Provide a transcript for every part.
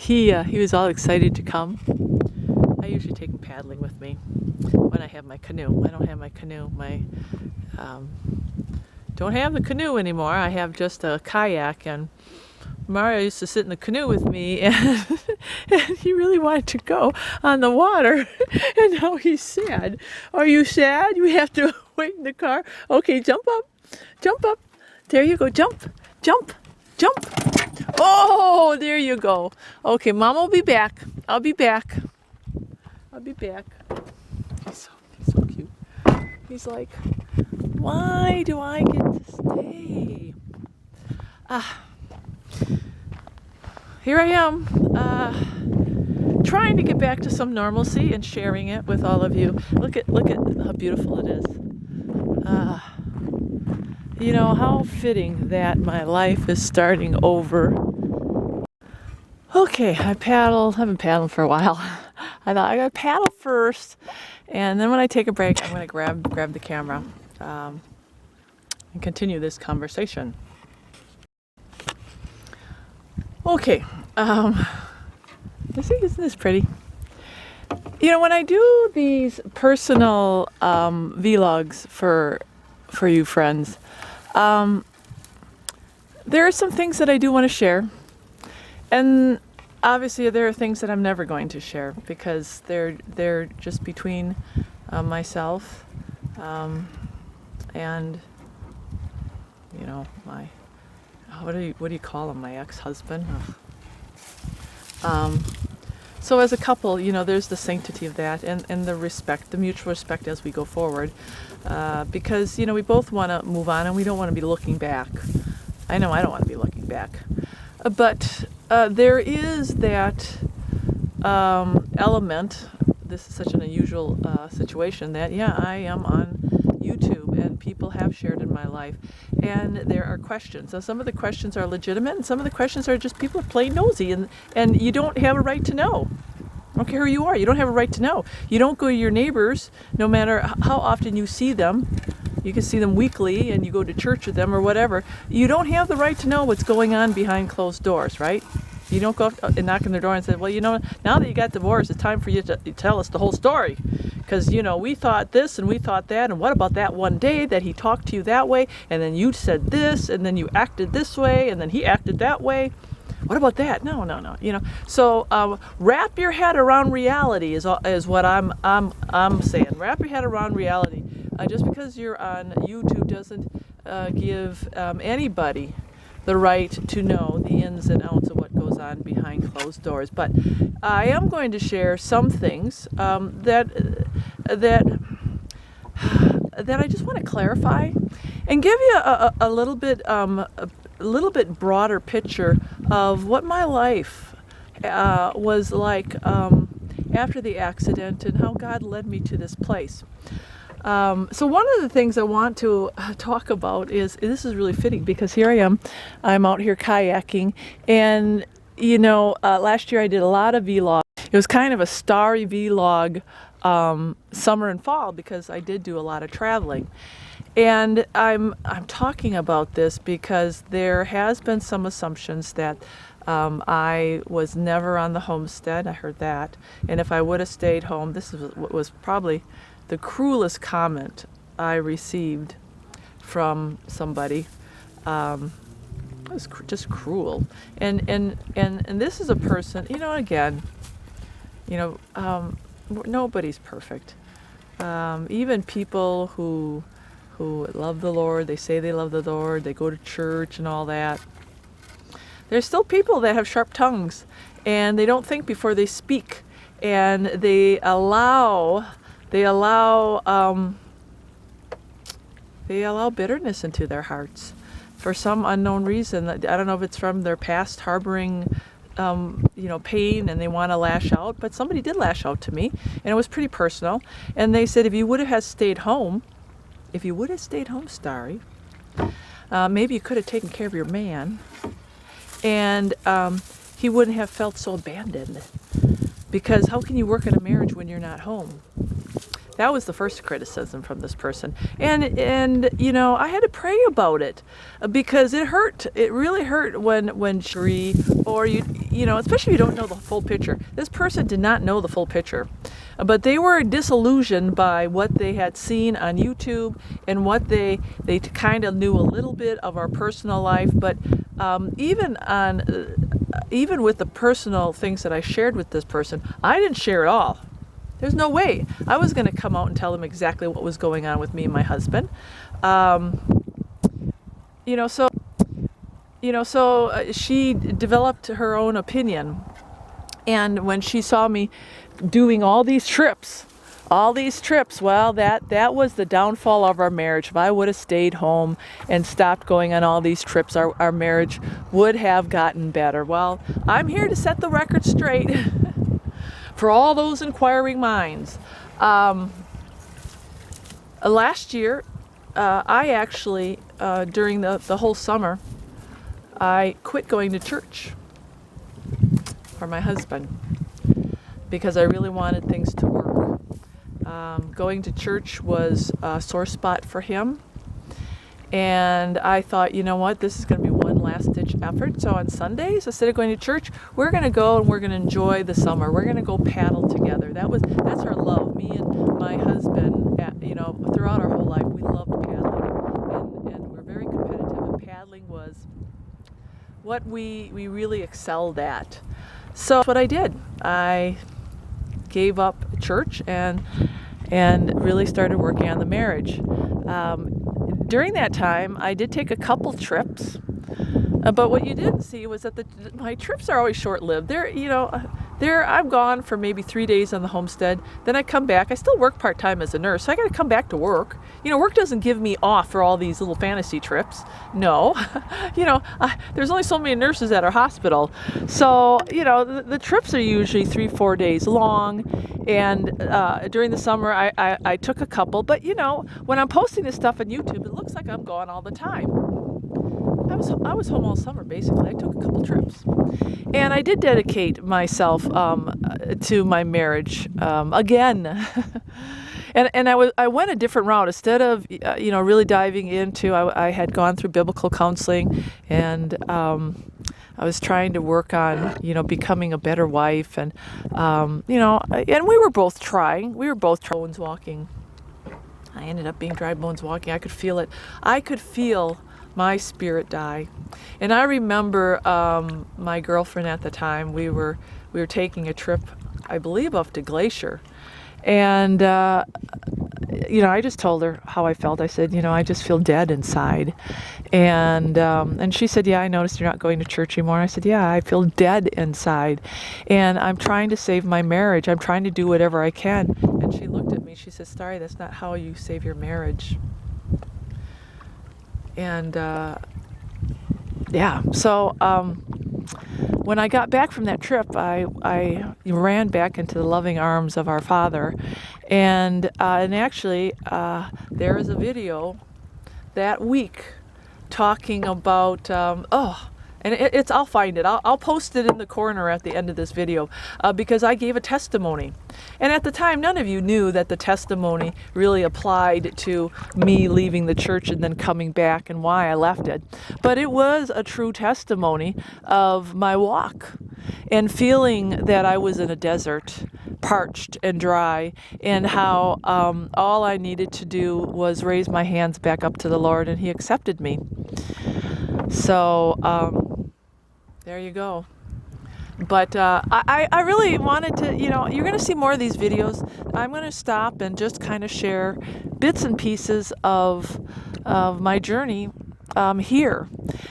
he was all excited to come. I usually take him paddling with me when I have my canoe. I don't have my canoe. Don't have the canoe anymore. I have just a kayak, and Mario used to sit in the canoe with me, and, and he really wanted to go on the water, and now he's sad. Are you sad? You have to wait in the car? Okay, jump up. Jump up. There you go. Jump. Jump. Jump. Oh, there you go. Okay, Mom will be back. I'll be back. I'll be back. He's so cute. He's like, why do I get to stay? Here I am, trying to get back to some normalcy and sharing it with all of you. Look at how beautiful it is. You know, how fitting that my life is starting over. Okay, I've been paddling for a while. I thought I gotta paddle first, and then when I take a break, I'm gonna grab the camera and continue this conversation. Okay, isn't this pretty? You know, when I do these personal vlogs for you friends, there are some things that I do want to share, and obviously there are things that I'm never going to share because they're just between myself and my what do you call him, my ex-husband. So as a couple, there's the sanctity of that and the respect, the mutual respect as we go forward, because we both want to move on and we don't want to be looking back. I know I don't want to be looking back, but there is that element. This is such an unusual situation that I am on YouTube and people have shared in my life, and there are questions. Now, some of the questions are legitimate and some of the questions are just people are plain nosy, and you don't have a right to know. I don't care who you are, you don't have a right to know. You don't go to your neighbors, no matter how often you see them. You can see them weekly and you go to church with them or whatever. You don't have the right to know what's going on behind closed doors, right? You don't go up and knock on their door and say, well, now that you got divorced, it's time for you to tell us the whole story. Because, we thought this and we thought that, and what about that one day that he talked to you that way, and then you said this, and then you acted this way, and then he acted that way. What about that? No. So wrap your head around reality is what I'm saying. Wrap your head around reality. Just because you're on YouTube doesn't give anybody the right to know the ins and outs of what goes on behind closed doors. But I am going to share some things that I just want to clarify and give you a little bit broader picture of what my life was like after the accident and how God led me to this place. So one of the things I want to talk about is, this is really fitting because here I am, I'm out here kayaking, and last year I did a lot of vlogs. It was kind of a starry vlog, summer and fall, because I did do a lot of traveling. And I'm talking about this because there has been some assumptions that I was never on the homestead. I heard that, and if I would have stayed home, this was probably the cruelest comment I received from somebody. It was just cruel, and this is a person. Again, nobody's perfect. Even people who love the Lord, they say they love the Lord, they go to church and all that. There's still people that have sharp tongues, and they don't think before they speak, and they allow bitterness into their hearts for some unknown reason. I don't know if it's from their past harboring pain and they want to lash out, but somebody did lash out to me, and it was pretty personal. And they said, if you would have stayed home, Starry, maybe you could have taken care of your man, and he wouldn't have felt so abandoned. Because how can you work in a marriage when you're not home? That was the first criticism from this person. And you know, I had to pray about it because it hurt. It really hurt when she, or you know, especially if you don't know the full picture. This person did not know the full picture. But they were disillusioned by what they had seen on YouTube and what they kind of knew a little bit of our personal life. But even with the personal things that I shared with this person, I didn't share it all. There's no way I was going to come out and tell them exactly what was going on with me and my husband. So she developed her own opinion. And when she saw me doing all these trips, well, that was the downfall of our marriage. If I would have stayed home and stopped going on all these trips, our marriage would have gotten better. Well, I'm here to set the record straight for all those inquiring minds. Last year, I actually, during the whole summer, I quit going to church for my husband because I really wanted things to work. Going to church was a sore spot for him. And I thought, you know what, this is going to be one last-ditch effort. So on Sundays, instead of going to church, we're going to go and we're going to enjoy the summer. We're going to go paddle together. That's our love. Me and my husband, throughout our whole life, we loved paddling, and we're very competitive. And paddling was what we really excelled at. So that's what I did. I gave up church and really started working on the marriage. During that time, I did take a couple trips, but what you didn't see was that my trips are always short-lived. I'm gone for maybe 3 days on the homestead. Then I come back. I still work part-time as a nurse, so I got to come back to work. Work doesn't give me off for all these little fantasy trips. No, there's only so many nurses at our hospital. So, the trips are usually 3-4 days long. And during the summer, I took a couple. But, when I'm posting this stuff on YouTube, it looks like I'm gone all the time. I was home all summer, basically. I took a couple trips. And I did dedicate myself to my marriage again. And I went a different route. Instead of, really diving into, I had gone through biblical counseling, and I was trying to work on, becoming a better wife. And, and we were both trying. We were both bones walking. I ended up being dry bones walking. I could feel it. I could feel my spirit die. And I remember my girlfriend at the time, we were taking a trip, I believe, up to Glacier. And, I just told her how I felt. I said, I just feel dead inside. And she said, yeah, I noticed you're not going to church anymore. I said, yeah, I feel dead inside. And I'm trying to save my marriage. I'm trying to do whatever I can. And she looked at me. She said, Starry, that's not how you save your marriage. And, so when I got back from that trip, I ran back into the loving arms of our Father. And actually, there is a video that week talking about, I'll find it. I'll post it in the corner at the end of this video because I gave a testimony. And at the time, none of you knew that the testimony really applied to me leaving the church and then coming back and why I left it. But it was a true testimony of my walk and feeling that I was in a desert, parched and dry, and how all I needed to do was raise my hands back up to the Lord, and He accepted me. So there you go. But I really wanted to, you're going to see more of these videos. I'm going to stop and just kind of share bits and pieces of my journey here.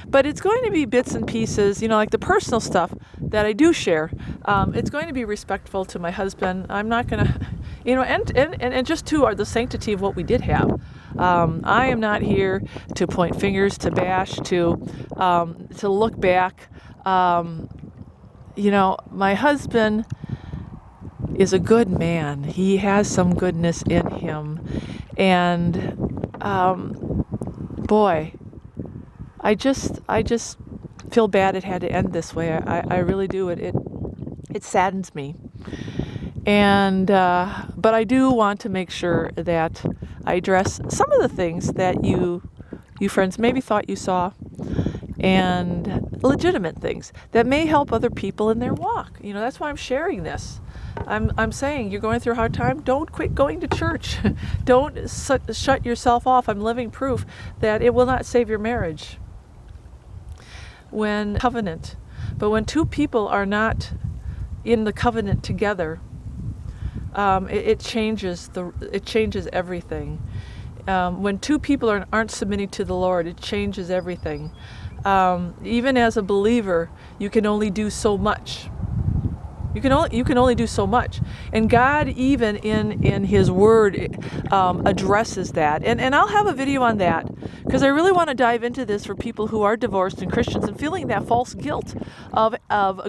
But it's going to be bits and pieces, like the personal stuff that I do share. It's going to be respectful to my husband. I'm not going to, and just to the sanctity of what we did have. I am not here to point fingers, to bash, to look back. My husband is a good man. He has some goodness in him. And, boy, I just feel bad it had to end this way. I really do. It saddens me. And but I do want to make sure that I address some of the things that you friends maybe thought you saw, and legitimate things that may help other people in their walk. That's why I'm sharing this. I'm saying you're going through a hard time, don't quit going to church. Don't shut yourself off. I'm living proof that it will not save your marriage. When covenant, but when two people are not in the covenant together, it changes everything. When two people aren't submitting to the Lord, it changes everything. Even as a believer, you can only do so much. You can only do so much, and God, even in His Word, addresses that. And I'll have a video on that, because I really want to dive into this for people who are divorced and Christians and feeling that false guilt of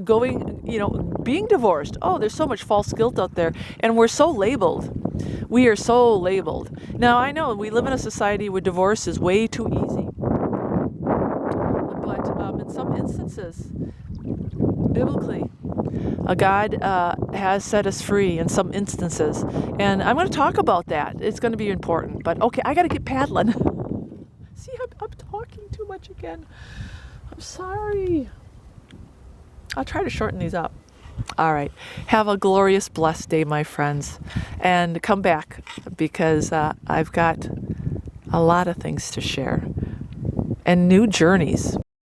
going, being divorced. Oh, there's so much false guilt out there, and we're so labeled. We are so labeled. Now, I know we live in a society where divorce is way too easy, but in some instances, biblically, God has set us free in some instances, and I'm going to talk about that. It's going to be important. But okay, I got to get paddling. See, I'm talking too much again. I'm sorry. I'll try to shorten these up. All right. Have a glorious, blessed day, my friends, and come back, because I've got a lot of things to share and new journeys.